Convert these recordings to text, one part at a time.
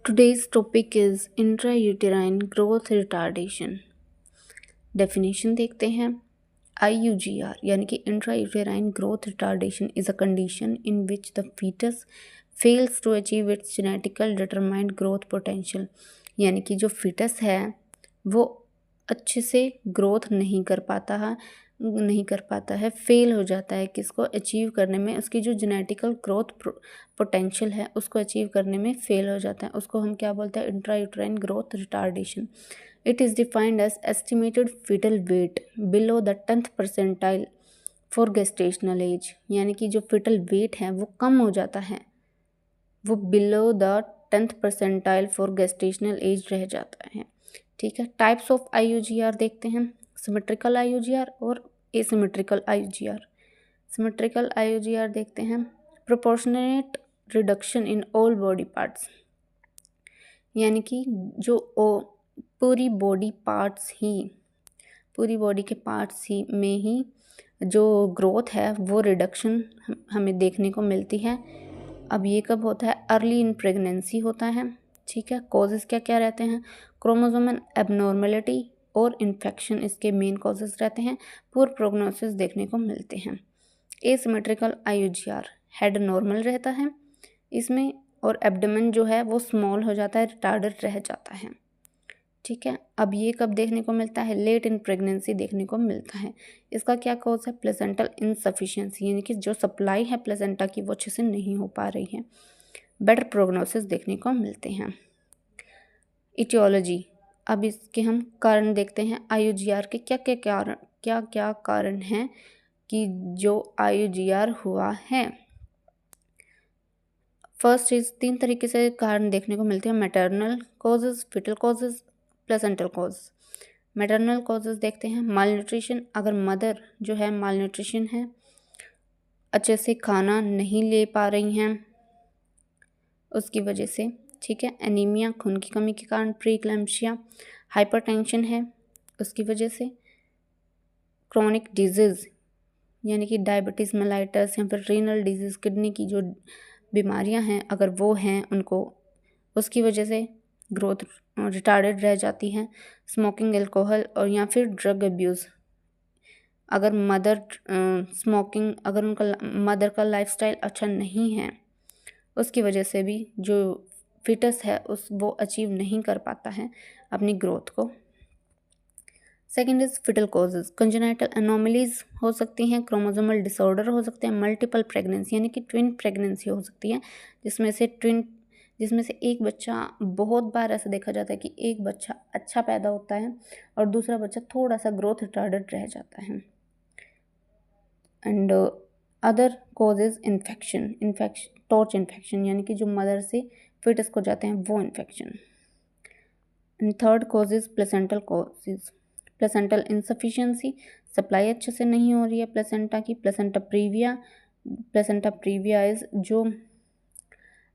Today's topic is intrauterine growth retardation. Definition देखते हैं. IUGR यानी कि intrauterine growth retardation is a condition in which the fetus fails to achieve its genetically determined growth potential. यानी कि जो fetus है वो अच्छे से ग्रोथ नहीं कर पाता है, फेल हो जाता है किसको अचीव करने में, उसकी जो जेनेटिकल ग्रोथ पोटेंशियल है उसको अचीव करने में फेल हो जाता है. उसको हम क्या बोलते हैं? Intrauterine growth retardation. It is defined as estimated fetal weight below the 10th percentile for gestational age. यानी कि जो फीटल वेट है वो कम हो जाता है, वो below the 10th percentile for gestational as रह जाता है. ठीक है. टाइप्स ऑफ IUGR देखते हैं. सिमेट्रिकल IUGR और एसिमेट्रिकल IUGR. सिमेट्रिकल IUGR देखते हैं. Proportionate reduction in all body parts. यानी कि जो पूरी बॉडी के पार्ट्स ही में ही जो ग्रोथ है वो रिडक्शन हमें देखने को मिलती है. अब ये कब होता है? अर्ली इन प्रेगनेंसी होता है. ठीक है. कॉजेज़ क्या क्या रहते हैं? क्रोमोसोमल एबनॉर्मेलिटी और इन्फेक्शन इसके मेन कॉजेज़ रहते हैं. पुअर प्रोग्नोसिस देखने को मिलते हैं. एसिमेट्रिकल IUGR हेड नॉर्मल रहता है इसमें और एब्डोमेन जो है वो स्मॉल हो जाता है, रिटार्डेड रह जाता है. ठीक है. अब ये कब देखने को मिलता है? लेट इन प्रेगनेंसी देखने को मिलता है. इसका क्या कॉज है? प्लेसेंटल इनसफिशिएंसी, यानी कि जो सप्लाई है प्लेसेंटा की वो अच्छे से नहीं हो पा रही है. बेटर प्रोग्नोसिस देखने को मिलते हैं. इटियोलॉजी. अब इसके हम कारण देखते हैं. IUGR के क्या क्या कारण हैं कि जो IUGR हुआ है. फर्स्ट इज 3 तरीके से कारण देखने को मिलते हैं. Maternal causes, fetal causes, placental cause. Maternal causes देखते हैं. माल न्यूट्रिशन. अगर मदर जो है माल न्यूट्रिशन है, अच्छे से खाना नहीं ले पा रही हैं उसकी वजह से. ठीक है. एनीमिया, खून की कमी के कारण. प्री इक्लैम्सिया. हाइपरटेंशन है उसकी वजह से. क्रोनिक डिजीज़ यानी कि डायबिटीज़ मेलाइटस या फिर रीनल डिजीज़, किडनी की जो बीमारियां हैं अगर वो हैं उनको, उसकी वजह से ग्रोथ रिटार्डेड रह जाती है. स्मोकिंग, अल्कोहल और या फिर ड्रग अब्यूज़. अगर उनका मदर का लाइफस्टाइल अच्छा नहीं है उसकी वजह से भी जो फिटस है वो अचीव नहीं कर पाता है अपनी ग्रोथ को. Second is fetal causes. Congenital anomalies हो सकती हैं, क्रोमोसोमल डिसऑर्डर हो सकते हैं, मल्टीपल प्रेगनेंसी यानी कि ट्विन प्रेगनेंसी हो सकती है जिसमें से एक बच्चा, बहुत बार ऐसा देखा जाता है कि एक बच्चा अच्छा पैदा होता है और दूसरा बच्चा थोड़ा सा ग्रोथ रिटार्डेड रह जाता है. And other causes infection torch infection यानी कि जो मदर से फिटस को जाते हैं वो infection. And third causes placental causes. Placental insufficiency, supply अच्छे से नहीं हो रही है प्लेसेंटा की. प्लेसेंटा प्रीविया इज जो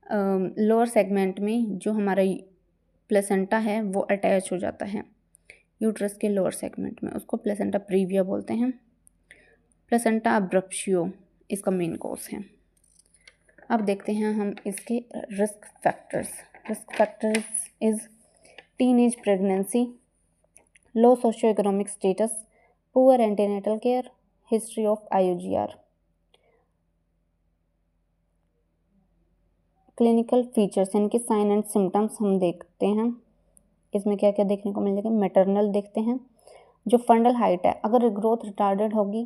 लोअर सेगमेंट में जो हमारा प्लेसेंटा है वो अटैच हो जाता है यूट्रस के लोअर सेगमेंट में, उसको प्लेसेंटा प्रीविया बोलते हैं. प्लेसेंटा अब्रप्शियो इसका मेन कॉज है. अब देखते हैं हम इसके risk factors is teenage pregnancy, low socio economic status, poor antenatal care, history of IUGR. Clinical features यानी कि साइन एंड सिम्टम्स हम देखते हैं. इसमें क्या क्या देखने को मिलेगा? मैटरनल देखते हैं. जो फंडल हाइट है, अगर ग्रोथ रिटार्डेड होगी,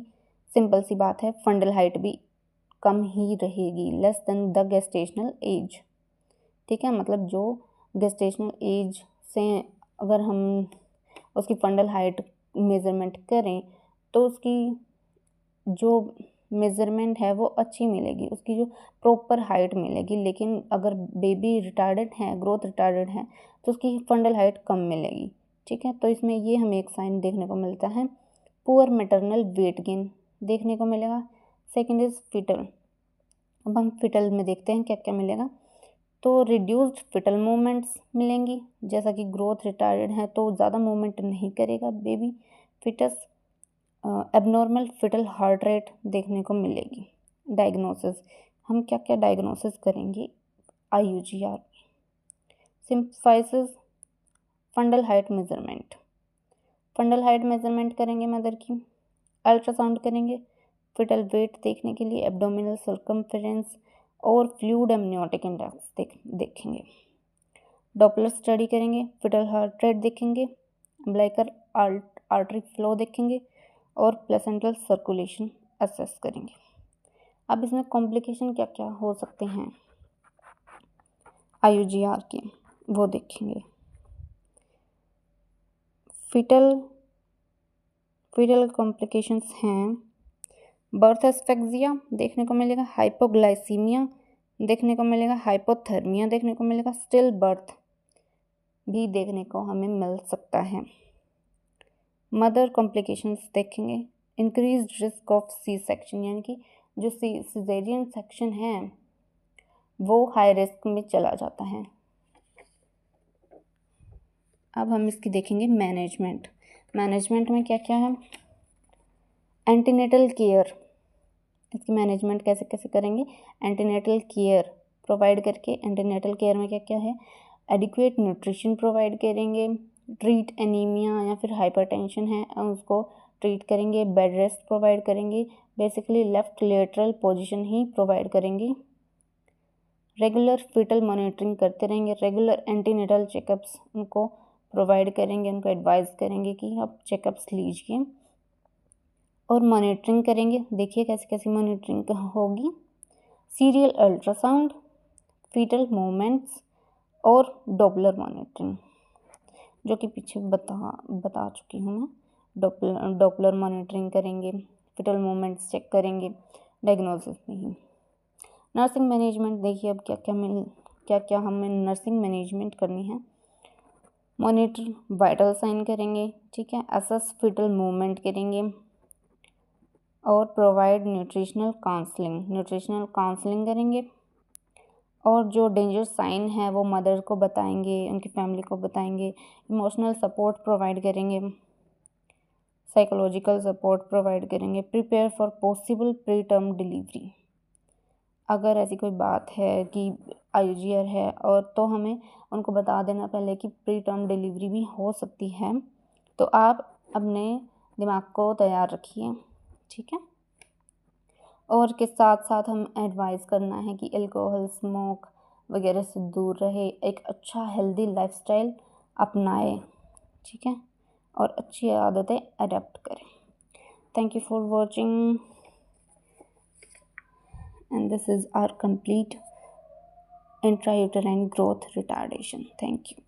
सिंपल सी बात है फंडल हाइट भी कम ही रहेगी, less than the gestational age. ठीक है. मतलब जो गेस्टेशनल एज से अगर हम उसकी फंडल हाइट मेज़रमेंट करें तो उसकी जो मेज़रमेंट है वो अच्छी मिलेगी, उसकी जो प्रॉपर हाइट मिलेगी. लेकिन अगर बेबी रिटार्डेड है, ग्रोथ रिटार्डेड है, तो उसकी फंडल हाइट कम मिलेगी. ठीक है. तो इसमें ये हमें एक साइन देखने को मिलता है. पुअर मैटरनल वेट गेन देखने को मिलेगा. Second is fetal. अब हम फिटल में देखते हैं क्या क्या मिलेगा. तो रिड्यूस्ड फिटल मूवमेंट्स मिलेंगी, जैसा कि ग्रोथ रिटार्डेड है तो ज़्यादा मूवमेंट नहीं करेगा baby fetus. Abnormal fetal heart rate देखने को मिलेगी. डायग्नोसिस, हम क्या क्या डायग्नोसिस करेंगे IUGR. Simplifies fundal height measurement, fundal height measurement करेंगे मदर की, अल्ट्रासाउंड करेंगे फिटल वेट देखने के लिए, एब्डोमिनल सर्कमफेरेंस और फ्लूइड एमनियोटिक इंडेक्स देखेंगे, डॉपलर स्टडी करेंगे, फिटल हार्ट रेट देखेंगे, अम्बिलिकल आर्टरी फ्लो देखेंगे और प्लेसेंटल सर्कुलेशन असेस करेंगे। अब इसमें कॉम्प्लिकेशन क्या क्या हो सकते हैं IUGR के, वो देखेंगे। फीटल कॉम्प्लिकेशंस हैं बर्थ एस्फेक्सिया देखने को मिलेगा, हाइपोग्लाइसीमिया देखने को मिलेगा, हाइपोथर्मिया देखने को मिलेगा, स्टिल बर्थ भी देखने को हमें मिल सकता है। मदर कॉम्प्लिकेशंस देखेंगे, increase risk of C section, यानी कि जो सिजेरियन सेक्शन है वो हाई रिस्क में चला जाता है। अब हम इसकी देखेंगे मैनेजमेंट में क्या क्या है। एंटीनेटल केयर, इसकी मैनेजमेंट कैसे कैसे करेंगे, एंटीनेटल केयर प्रोवाइड करके, एंटीनेटल केयर में क्या क्या है, एडिक्वेट न्यूट्रिशन प्रोवाइड करेंगे, ट्रीट एनीमिया या फिर हाइपरटेंशन है उसको ट्रीट करेंगे, बेड रेस्ट प्रोवाइड करेंगे, बेसिकली लेफ्ट लेटरल पोजीशन ही प्रोवाइड करेंगे, रेगुलर फीटल मॉनिटरिंग करते रहेंगे, रेगुलर एंटीनेटल चेकअप्स उनको प्रोवाइड करेंगे, उनको एडवाइस करेंगे कि आप चेकअप्स लीजिए और मॉनिटरिंग करेंगे। देखिए कैसे कैसी मॉनिटरिंग होगी, सीरियल अल्ट्रासाउंड, फीटल मूवमेंट्स और डॉपलर मॉनिटरिंग, जो कि पीछे बता चुकी हूँ मैं। डॉपलर मॉनिटरिंग करेंगे, फीटल मूवमेंट्स चेक करेंगे डायग्नोसिस में ही। नर्सिंग मैनेजमेंट देखिए अब क्या क्या हमें नर्सिंग मैनेजमेंट करनी है। मॉनिटर वाइटल साइन करेंगे, ठीक है, असेस फीटल मूवमेंट करेंगे और प्रोवाइड न्यूट्रिशनल काउंसलिंग करेंगे और जो डेंजर साइन है वो मदर को बताएंगे, उनकी फैमिली को बताएंगे, इमोशनल सपोर्ट प्रोवाइड करेंगे, साइकोलॉजिकल सपोर्ट प्रोवाइड करेंगे, prepare for possible pre term delivery. अगर ऐसी कोई बात है कि IUGR है और तो हमें उनको बता देना पहले कि प्री टर्म डिलीवरी भी हो सकती है, तो आप अपने दिमाग को तैयार रखिए, ठीक है। और के साथ साथ हम एडवाइस करना है कि अल्कोहल स्मोक वगैरह से दूर रहे, एक अच्छा हेल्दी लाइफस्टाइल अपनाए, ठीक है, और अच्छी आदतें अडॉप्ट करें। Thank you for watching and this is our complete intrauterine growth retardation. Thank you.